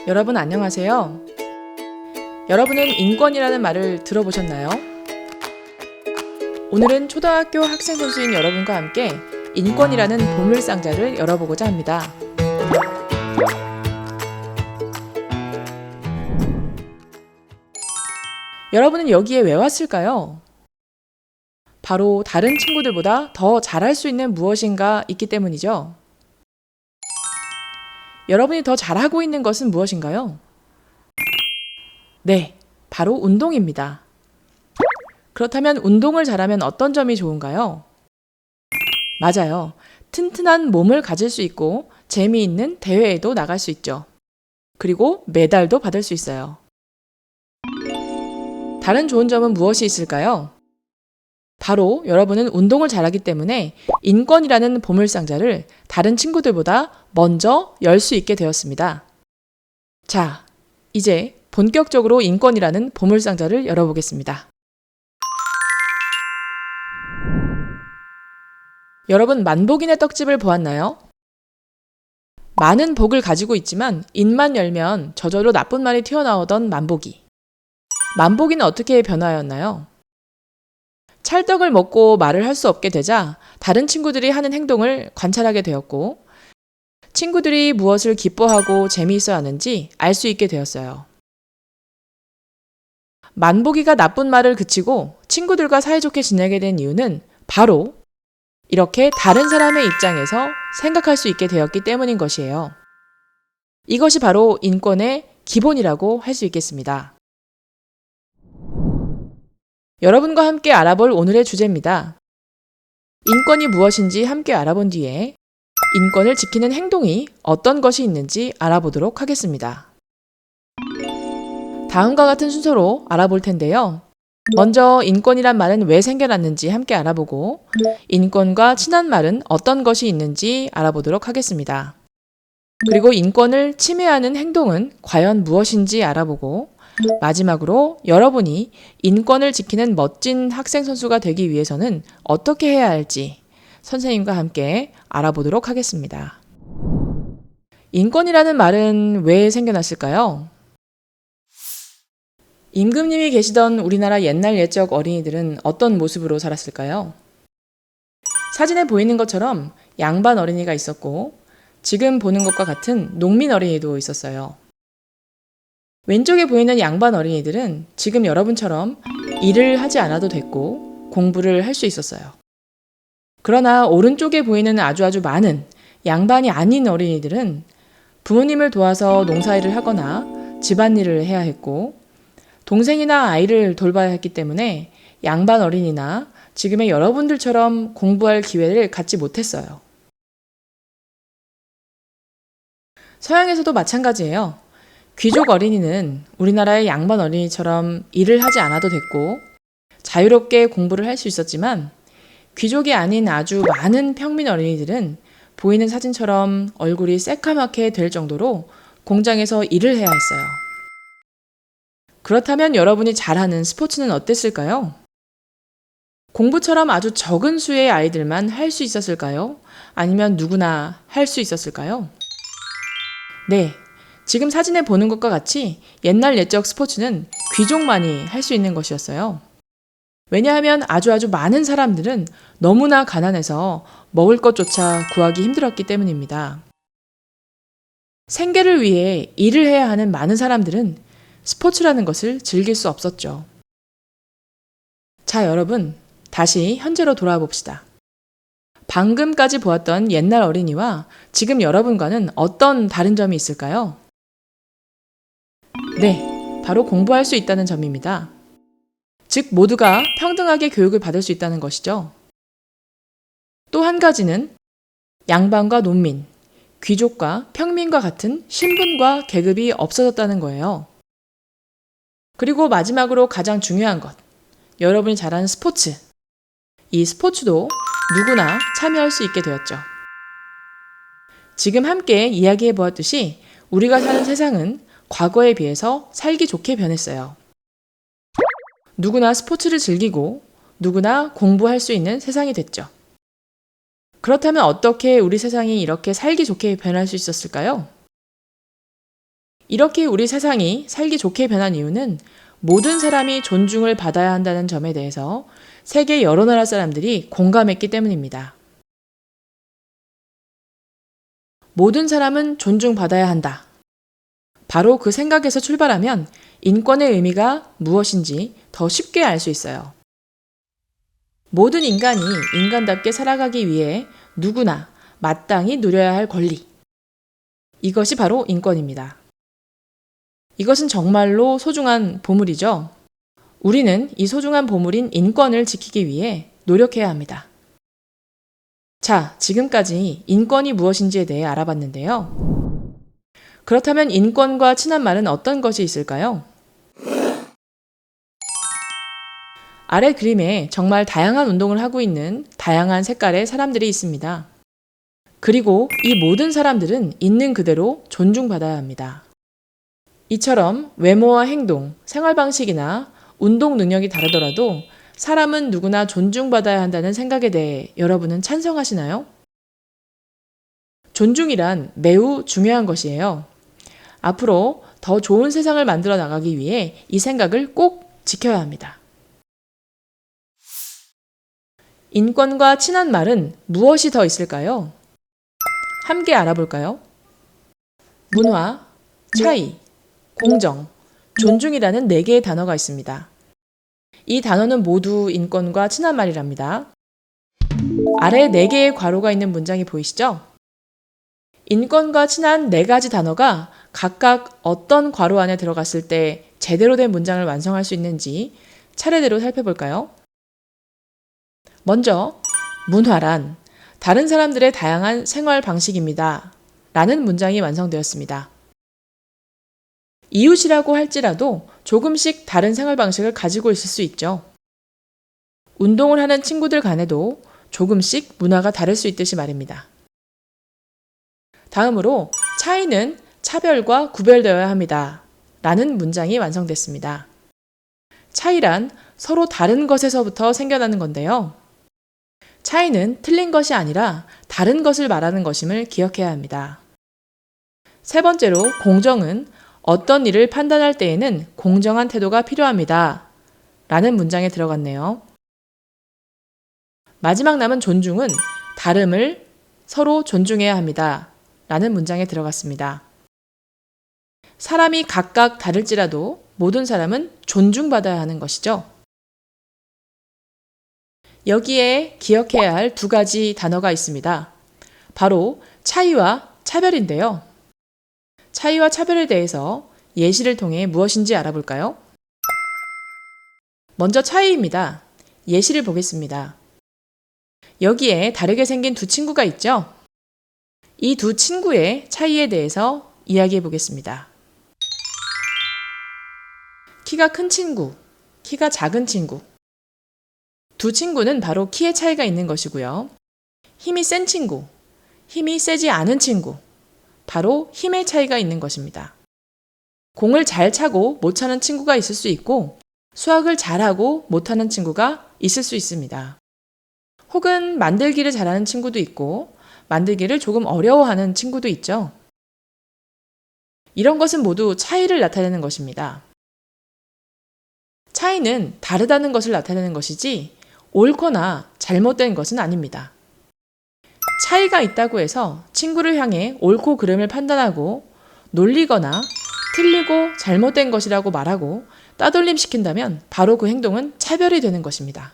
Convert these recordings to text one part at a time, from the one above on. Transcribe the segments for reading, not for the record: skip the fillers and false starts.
여러분 안녕하세요. 여러분은 인권이라는 말을 들어보셨나요? 오늘은 초등학교 학생 선수인 여러분과 함께 인권이라는 보물상자를 열어보고자 합니다. 여러분은 여기에 왜 왔을까요? 바로 다른 친구들보다 더 잘할 수 있는 무엇인가 있기 때문이죠. 여러분이 더 잘하고 있는 것은 무엇인가요? 네, 바로 운동입니다. 그렇다면 운동을 잘하면 어떤 점이 좋은가요? 맞아요. 튼튼한 몸을 가질 수 있고 재미있는 대회에도 나갈 수 있죠. 그리고 메달도 받을 수 있어요. 다른 좋은 점은 무엇이 있을까요? 바로 여러분은 운동을 잘하기 때문에 인권이라는 보물상자를 다른 친구들보다 먼저 열 수 있게 되었습니다. 자, 이제 본격적으로 인권이라는 보물상자를 열어보겠습니다. 여러분, 만복인의 떡집을 보았나요? 많은 복을 가지고 있지만 입만 열면 저절로 나쁜 말이 튀어나오던 만복이. 만복이는 어떻게 변화하였나요? 찰떡을 먹고 말을 할 수 없게 되자 다른 친구들이 하는 행동을 관찰하게 되었고 친구들이 무엇을 기뻐하고 재미있어 하는지 알 수 있게 되었어요. 만복이가 나쁜 말을 그치고 친구들과 사이좋게 지내게 된 이유는 바로 이렇게 다른 사람의 입장에서 생각할 수 있게 되었기 때문인 것이에요. 이것이 바로 인권의 기본이라고 할 수 있겠습니다. 여러분과 함께 알아볼 오늘의 주제입니다. 인권이 무엇인지 함께 알아본 뒤에 인권을 지키는 행동이 어떤 것이 있는지 알아보도록 하겠습니다. 다음과 같은 순서로 알아볼 텐데요. 먼저 인권이란 말은 왜 생겨났는지 함께 알아보고 인권과 친한 말은 어떤 것이 있는지 알아보도록 하겠습니다. 그리고 인권을 침해하는 행동은 과연 무엇인지 알아보고 마지막으로 여러분이 인권을 지키는 멋진 학생 선수가 되기 위해서는 어떻게 해야 할지 선생님과 함께 알아보도록 하겠습니다. 인권이라는 말은 왜 생겨났을까요? 임금님이 계시던 우리나라 옛날 옛적 어린이들은 어떤 모습으로 살았을까요? 사진에 보이는 것처럼 양반 어린이가 있었고 지금 보는 것과 같은 농민 어린이도 있었어요. 왼쪽에 보이는 양반 어린이들은 지금 여러분처럼 일을 하지 않아도 됐고 공부를 할 수 있었어요. 그러나 오른쪽에 보이는 아주 많은 양반이 아닌 어린이들은 부모님을 도와서 농사일을 하거나 집안일을 해야 했고 동생이나 아이를 돌봐야 했기 때문에 양반 어린이나 지금의 여러분들처럼 공부할 기회를 갖지 못했어요. 서양에서도 마찬가지예요. 귀족 어린이는 우리나라의 양반 어린이처럼 일을 하지 않아도 됐고 자유롭게 공부를 할 수 있었지만 귀족이 아닌 아주 많은 평민 어린이들은 보이는 사진처럼 얼굴이 새까맣게 될 정도로 공장에서 일을 해야 했어요. 그렇다면 여러분이 잘하는 스포츠는 어땠을까요? 공부처럼 아주 적은 수의 아이들만 할 수 있었을까요? 아니면 누구나 할 수 있었을까요? 네. 지금 사진에 보는 것과 같이 옛날 옛적 스포츠는 귀족만이 할 수 있는 것이었어요. 왜냐하면 아주 많은 사람들은 너무나 가난해서 먹을 것조차 구하기 힘들었기 때문입니다. 생계를 위해 일을 해야 하는 많은 사람들은 스포츠라는 것을 즐길 수 없었죠. 자, 여러분, 다시 현재로 돌아와 봅시다. 방금까지 보았던 옛날 어린이와 지금 여러분과는 어떤 다른 점이 있을까요? 네, 바로 공부할 수 있다는 점입니다. 즉, 모두가 평등하게 교육을 받을 수 있다는 것이죠. 또 한 가지는 양반과 농민, 귀족과 평민과 같은 신분과 계급이 없어졌다는 거예요. 그리고 마지막으로 가장 중요한 것, 여러분이 잘하는 스포츠. 이 스포츠도 누구나 참여할 수 있게 되었죠. 지금 함께 이야기해 보았듯이 우리가 사는 세상은 과거에 비해서 살기 좋게 변했어요. 누구나 스포츠를 즐기고 누구나 공부할 수 있는 세상이 됐죠. 그렇다면 어떻게 우리 세상이 이렇게 살기 좋게 변할 수 있었을까요? 이렇게 우리 세상이 살기 좋게 변한 이유는 모든 사람이 존중을 받아야 한다는 점에 대해서 세계 여러 나라 사람들이 공감했기 때문입니다. 모든 사람은 존중받아야 한다. 바로 그 생각에서 출발하면 인권의 의미가 무엇인지 더 쉽게 알 수 있어요. 모든 인간이 인간답게 살아가기 위해 누구나 마땅히 누려야 할 권리. 이것이 바로 인권입니다. 이것은 정말로 소중한 보물이죠. 우리는 이 소중한 보물인 인권을 지키기 위해 노력해야 합니다. 자, 지금까지 인권이 무엇인지에 대해 알아봤는데요. 그렇다면 인권과 친한 말은 어떤 것이 있을까요? 아래 그림에 정말 다양한 운동을 하고 있는 다양한 색깔의 사람들이 있습니다. 그리고 이 모든 사람들은 있는 그대로 존중받아야 합니다. 이처럼 외모와 행동, 생활 방식이나 운동 능력이 다르더라도 사람은 누구나 존중받아야 한다는 생각에 대해 여러분은 찬성하시나요? 존중이란 매우 중요한 것이에요. 앞으로 더 좋은 세상을 만들어 나가기 위해 이 생각을 꼭 지켜야 합니다. 인권과 친한 말은 무엇이 더 있을까요? 함께 알아볼까요? 문화, 차이, 공정, 존중이라는 4개의 단어가 있습니다. 이 단어는 모두 인권과 친한 말이랍니다. 아래 4개의 괄호가 있는 문장이 보이시죠? 인권과 친한 4가지 단어가 각각 어떤 괄호 안에 들어갔을 때 제대로 된 문장을 완성할 수 있는지 차례대로 살펴볼까요? 먼저, 문화란 다른 사람들의 다양한 생활 방식입니다. 라는 문장이 완성되었습니다. 이웃이라고 할지라도 조금씩 다른 생활 방식을 가지고 있을 수 있죠. 운동을 하는 친구들 간에도 조금씩 문화가 다를 수 있듯이 말입니다. 다음으로 차이는 차별과 구별되어야 합니다. 라는 문장이 완성됐습니다. 차이란 서로 다른 것에서부터 생겨나는 건데요. 차이는 틀린 것이 아니라 다른 것을 말하는 것임을 기억해야 합니다. 세 번째로 공정은 어떤 일을 판단할 때에는 공정한 태도가 필요합니다. 라는 문장에 들어갔네요. 마지막 남은 존중은 다름을 서로 존중해야 합니다. 라는 문장에 들어갔습니다. 사람이 각각 다를지라도 모든 사람은 존중받아야 하는 것이죠. 여기에 기억해야 할 2가지 단어가 있습니다. 바로 차이와 차별인데요. 차이와 차별에 대해서 예시를 통해 무엇인지 알아볼까요? 먼저 차이입니다. 예시를 보겠습니다. 여기에 다르게 생긴 2 친구가 있죠? 이 2 친구의 차이에 대해서 이야기해 보겠습니다. 키가 큰 친구, 키가 작은 친구. 2 친구는 바로 키의 차이가 있는 것이고요. 힘이 센 친구, 힘이 세지 않은 친구. 바로 힘의 차이가 있는 것입니다. 공을 잘 차고 못 차는 친구가 있을 수 있고 수학을 잘하고 못하는 친구가 있을 수 있습니다. 혹은 만들기를 잘하는 친구도 있고 만들기를 조금 어려워하는 친구도 있죠. 이런 것은 모두 차이를 나타내는 것입니다. 차이는 다르다는 것을 나타내는 것이지 옳거나 잘못된 것은 아닙니다. 차이가 있다고 해서 친구를 향해 옳고 그름을 판단하고 놀리거나 틀리고 잘못된 것이라고 말하고 따돌림 시킨다면 바로 그 행동은 차별이 되는 것입니다.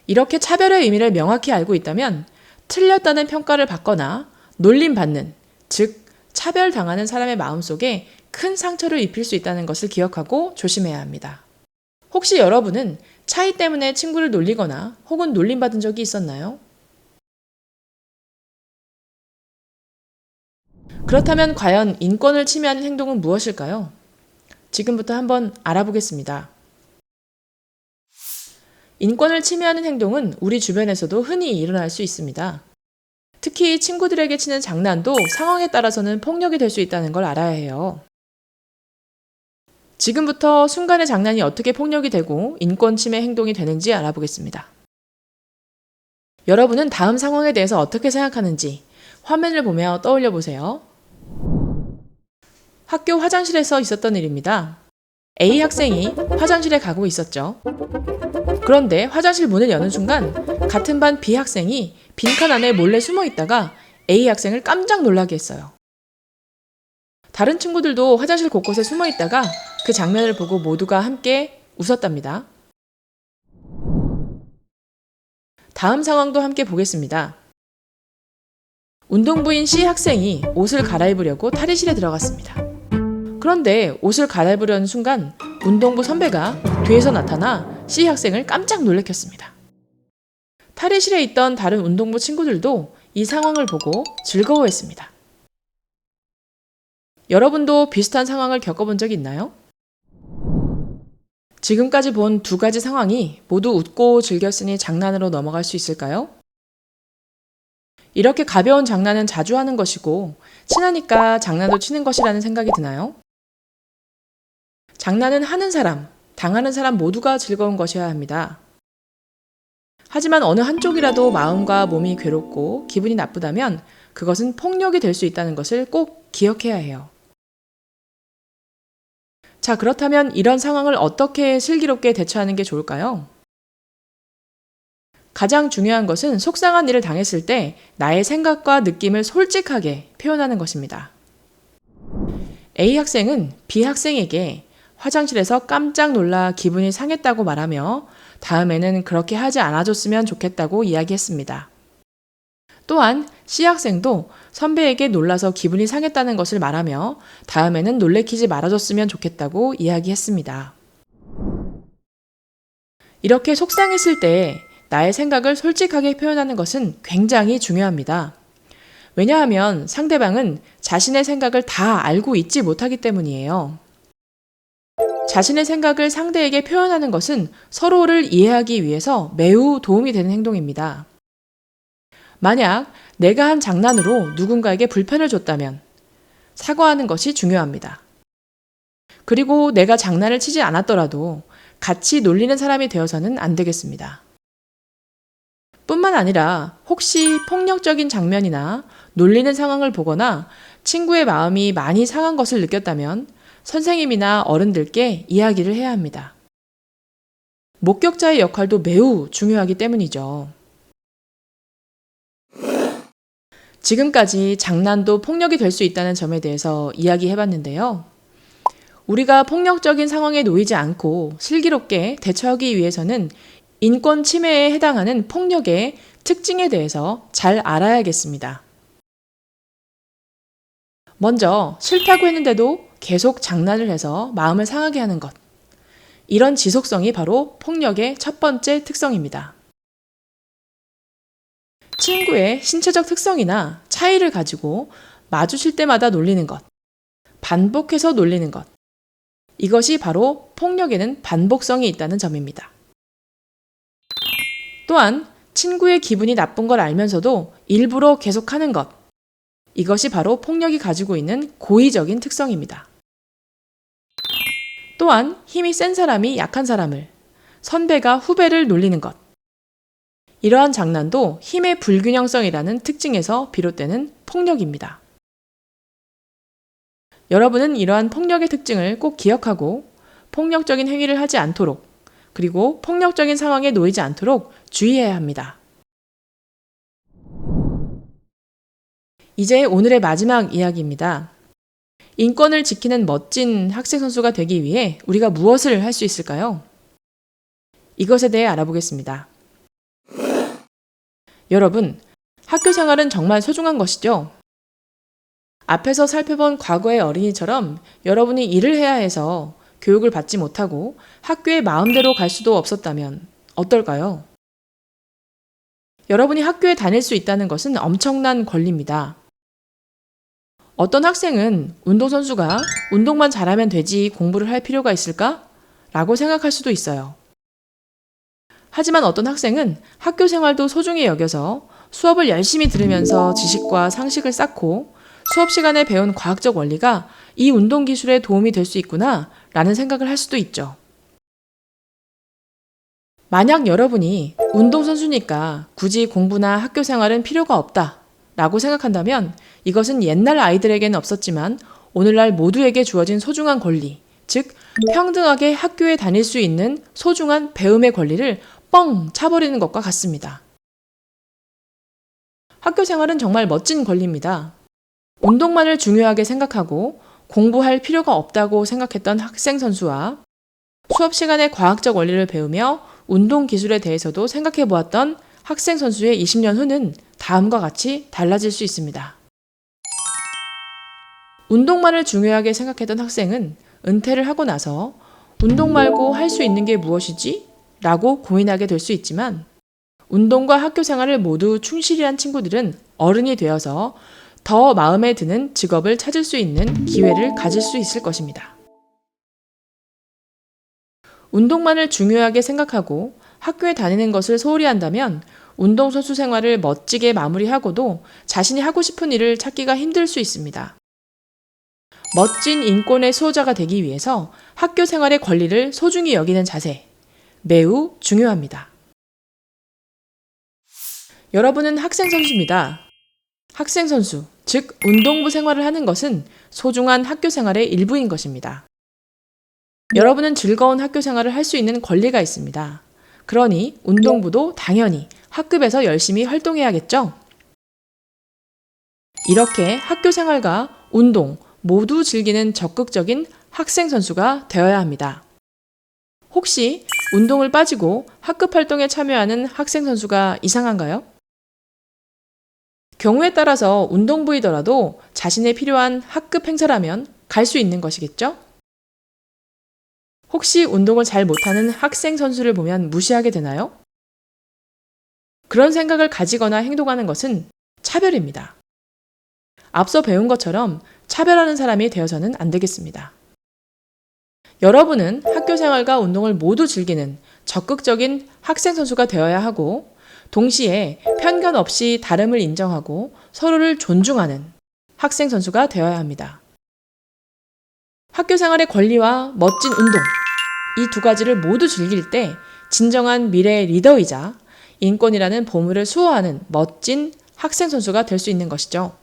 이렇게 차별의 의미를 명확히 알고 있다면 틀렸다는 평가를 받거나 놀림받는, 즉 차별당하는 사람의 마음속에 큰 상처를 입힐 수 있다는 것을 기억하고 조심해야 합니다. 혹시 여러분은 차이 때문에 친구를 놀리거나 혹은 놀림받은 적이 있었나요? 그렇다면 과연 인권을 침해하는 행동은 무엇일까요? 지금부터 한번 알아보겠습니다. 인권을 침해하는 행동은 우리 주변에서도 흔히 일어날 수 있습니다. 특히 친구들에게 치는 장난도 상황에 따라서는 폭력이 될 수 있다는 걸 알아야 해요. 지금부터 순간의 장난이 어떻게 폭력이 되고 인권 침해 행동이 되는지 알아보겠습니다. 여러분은 다음 상황에 대해서 어떻게 생각하는지 화면을 보며 떠올려 보세요. 학교 화장실에서 있었던 일입니다. A 학생이 화장실에 가고 있었죠. 그런데 화장실 문을 여는 순간 같은 반 B 학생이 빈칸 안에 몰래 숨어 있다가 A 학생을 깜짝 놀라게 했어요. 다른 친구들도 화장실 곳곳에 숨어 있다가 그 장면을 보고 모두가 함께 웃었답니다. 다음 상황도 함께 보겠습니다. 운동부인 C 학생이 옷을 갈아입으려고 탈의실에 들어갔습니다. 그런데 옷을 갈아입으려는 순간 운동부 선배가 뒤에서 나타나 C 학생을 깜짝 놀래켰습니다. 탈의실에 있던 다른 운동부 친구들도 이 상황을 보고 즐거워했습니다. 여러분도 비슷한 상황을 겪어본 적 있나요? 지금까지 본 두 가지 상황이 모두 웃고 즐겼으니 장난으로 넘어갈 수 있을까요? 이렇게 가벼운 장난은 자주 하는 것이고 친하니까 장난도 치는 것이라는 생각이 드나요? 장난은 하는 사람, 당하는 사람 모두가 즐거운 것이어야 합니다. 하지만 어느 한쪽이라도 마음과 몸이 괴롭고 기분이 나쁘다면 그것은 폭력이 될 수 있다는 것을 꼭 기억해야 해요. 자, 그렇다면 이런 상황을 어떻게 슬기롭게 대처하는 게 좋을까요? 가장 중요한 것은 속상한 일을 당했을 때 나의 생각과 느낌을 솔직하게 표현하는 것입니다. A 학생은 B 학생에게 화장실에서 깜짝 놀라 기분이 상했다고 말하며 다음에는 그렇게 하지 않아줬으면 좋겠다고 이야기했습니다. 또한 C 학생도 선배에게 놀라서 기분이 상했다는 것을 말하며 다음에는 놀래키지 말아줬으면 좋겠다고 이야기했습니다. 이렇게 속상했을 때 나의 생각을 솔직하게 표현하는 것은 굉장히 중요합니다. 왜냐하면 상대방은 자신의 생각을 다 알고 있지 못하기 때문이에요. 자신의 생각을 상대에게 표현하는 것은 서로를 이해하기 위해서 매우 도움이 되는 행동입니다. 만약 내가 한 장난으로 누군가에게 불편을 줬다면 사과하는 것이 중요합니다. 그리고 내가 장난을 치지 않았더라도 같이 놀리는 사람이 되어서는 안 되겠습니다. 뿐만 아니라 혹시 폭력적인 장면이나 놀리는 상황을 보거나 친구의 마음이 많이 상한 것을 느꼈다면 선생님이나 어른들께 이야기를 해야 합니다. 목격자의 역할도 매우 중요하기 때문이죠. 지금까지 장난도 폭력이 될 수 있다는 점에 대해서 이야기해봤는데요. 우리가 폭력적인 상황에 놓이지 않고 슬기롭게 대처하기 위해서는 인권 침해에 해당하는 폭력의 특징에 대해서 잘 알아야겠습니다. 먼저 싫다고 했는데도 계속 장난을 해서 마음을 상하게 하는 것. 이런 지속성이 바로 폭력의 첫 번째 특성입니다. 친구의 신체적 특성이나 차이를 가지고 마주칠 때마다 놀리는 것, 반복해서 놀리는 것. 이것이 바로 폭력에는 반복성이 있다는 점입니다. 또한 친구의 기분이 나쁜 걸 알면서도 일부러 계속하는 것. 이것이 바로 폭력이 가지고 있는 고의적인 특성입니다. 또한 힘이 센 사람이 약한 사람을, 선배가 후배를 놀리는 것. 이러한 장난도 힘의 불균형성이라는 특징에서 비롯되는 폭력입니다. 여러분은 이러한 폭력의 특징을 꼭 기억하고 폭력적인 행위를 하지 않도록, 그리고 폭력적인 상황에 놓이지 않도록 주의해야 합니다. 이제 오늘의 마지막 이야기입니다. 인권을 지키는 멋진 학생 선수가 되기 위해 우리가 무엇을 할 수 있을까요? 이것에 대해 알아보겠습니다. 여러분, 학교 생활은 정말 소중한 것이죠? 앞에서 살펴본 과거의 어린이처럼 여러분이 일을 해야 해서 교육을 받지 못하고 학교에 마음대로 갈 수도 없었다면 어떨까요? 여러분이 학교에 다닐 수 있다는 것은 엄청난 권리입니다. 어떤 학생은 운동선수가 운동만 잘하면 되지 공부를 할 필요가 있을까? 라고 생각할 수도 있어요. 하지만 어떤 학생은 학교 생활도 소중히 여겨서 수업을 열심히 들으면서 지식과 상식을 쌓고 수업 시간에 배운 과학적 원리가 이 운동 기술에 도움이 될 수 있구나 라는 생각을 할 수도 있죠. 만약 여러분이 운동선수니까 굳이 공부나 학교 생활은 필요가 없다 라고 생각한다면 이것은 옛날 아이들에게는 없었지만 오늘날 모두에게 주어진 소중한 권리, 즉 평등하게 학교에 다닐 수 있는 소중한 배움의 권리를 뻥 차버리는 것과 같습니다. 학교 생활은 정말 멋진 권리입니다. 운동만을 중요하게 생각하고 공부할 필요가 없다고 생각했던 학생 선수와 수업 시간에 과학적 원리를 배우며 운동 기술에 대해서도 생각해 보았던 학생 선수의 20년 후는 다음과 같이 달라질 수 있습니다. 운동만을 중요하게 생각했던 학생은 은퇴를 하고 나서 운동 말고 할 수 있는 게 무엇이지? 라고 고민하게 될 수 있지만 운동과 학교 생활을 모두 충실히 한 친구들은 어른이 되어서 더 마음에 드는 직업을 찾을 수 있는 기회를 가질 수 있을 것입니다. 운동만을 중요하게 생각하고 학교에 다니는 것을 소홀히 한다면 운동선수 생활을 멋지게 마무리하고도 자신이 하고 싶은 일을 찾기가 힘들 수 있습니다. 멋진 인권의 수호자가 되기 위해서 학교 생활의 권리를 소중히 여기는 자세, 매우 중요합니다. 여러분은 학생 선수입니다. 학생 선수, 즉 운동부 생활을 하는 것은 소중한 학교 생활의 일부인 것입니다. 여러분은 즐거운 학교 생활을 할 수 있는 권리가 있습니다. 그러니 운동부도 당연히 학급에서 열심히 활동해야겠죠? 이렇게 학교 생활과 운동 모두 즐기는 적극적인 학생 선수가 되어야 합니다. 혹시 운동을 빠지고 학급 활동에 참여하는 학생 선수가 이상한가요? 경우에 따라서 운동부이더라도 자신에 필요한 학급 행사라면 갈 수 있는 것이겠죠? 혹시 운동을 잘 못하는 학생 선수를 보면 무시하게 되나요? 그런 생각을 가지거나 행동하는 것은 차별입니다. 앞서 배운 것처럼 차별하는 사람이 되어서는 안 되겠습니다. 여러분은 학교 생활과 운동을 모두 즐기는 적극적인 학생 선수가 되어야 하고 동시에 편견 없이 다름을 인정하고 서로를 존중하는 학생 선수가 되어야 합니다. 학교 생활의 권리와 멋진 운동, 이 두 가지를 모두 즐길 때 진정한 미래의 리더이자 인권이라는 보물을 수호하는 멋진 학생 선수가 될 수 있는 것이죠.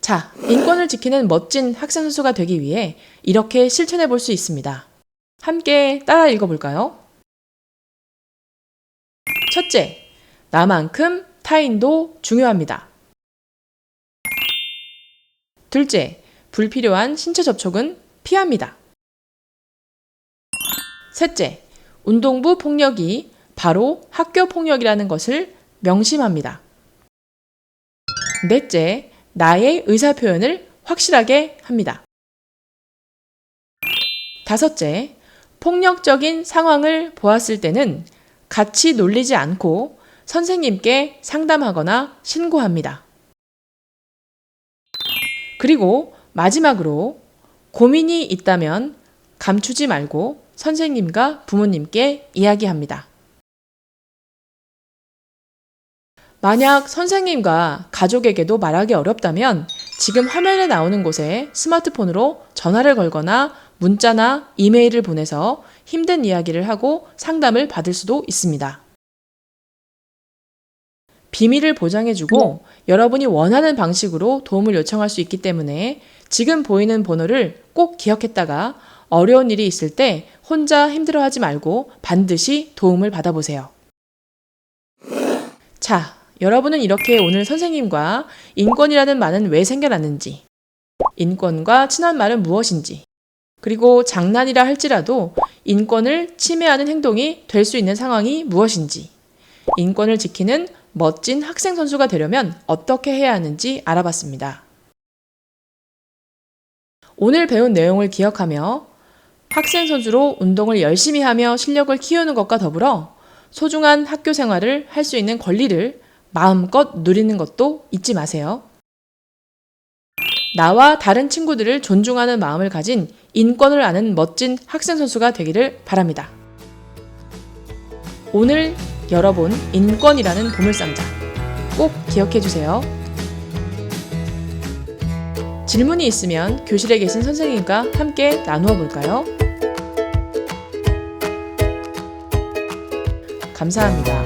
자, 인권을 지키는 멋진 학생 선수가 되기 위해 이렇게 실천해 볼 수 있습니다. 함께 따라 읽어볼까요? 첫째, 나만큼 타인도 중요합니다. 둘째, 불필요한 신체 접촉은 피합니다. 셋째, 운동부 폭력이 바로 학교 폭력이라는 것을 명심합니다. 넷째, 나의 의사표현을 확실하게 합니다. 다섯째, 폭력적인 상황을 보았을 때는 같이 놀리지 않고 선생님께 상담하거나 신고합니다. 그리고 마지막으로 고민이 있다면 감추지 말고 선생님과 부모님께 이야기합니다. 만약 선생님과 가족에게도 말하기 어렵다면 지금 화면에 나오는 곳에 스마트폰으로 전화를 걸거나 문자나 이메일을 보내서 힘든 이야기를 하고 상담을 받을 수도 있습니다. 비밀을 보장해주고 여러분이 원하는 방식으로 도움을 요청할 수 있기 때문에 지금 보이는 번호를 꼭 기억했다가 어려운 일이 있을 때 혼자 힘들어하지 말고 반드시 도움을 받아보세요. 자, 여러분은 이렇게 오늘 선생님과 인권이라는 말은 왜 생겨났는지, 인권과 친한 말은 무엇인지, 그리고 장난이라 할지라도 인권을 침해하는 행동이 될 수 있는 상황이 무엇인지, 인권을 지키는 멋진 학생 선수가 되려면 어떻게 해야 하는지 알아봤습니다. 오늘 배운 내용을 기억하며 학생 선수로 운동을 열심히 하며 실력을 키우는 것과 더불어 소중한 학교 생활을 할 수 있는 권리를 마음껏 누리는 것도 잊지 마세요. 나와 다른 친구들을 존중하는 마음을 가진 인권을 아는 멋진 학생 선수가 되기를 바랍니다. 오늘 열어본 인권이라는 보물상자 꼭 기억해 주세요. 질문이 있으면 교실에 계신 선생님과 함께 나누어 볼까요? 감사합니다.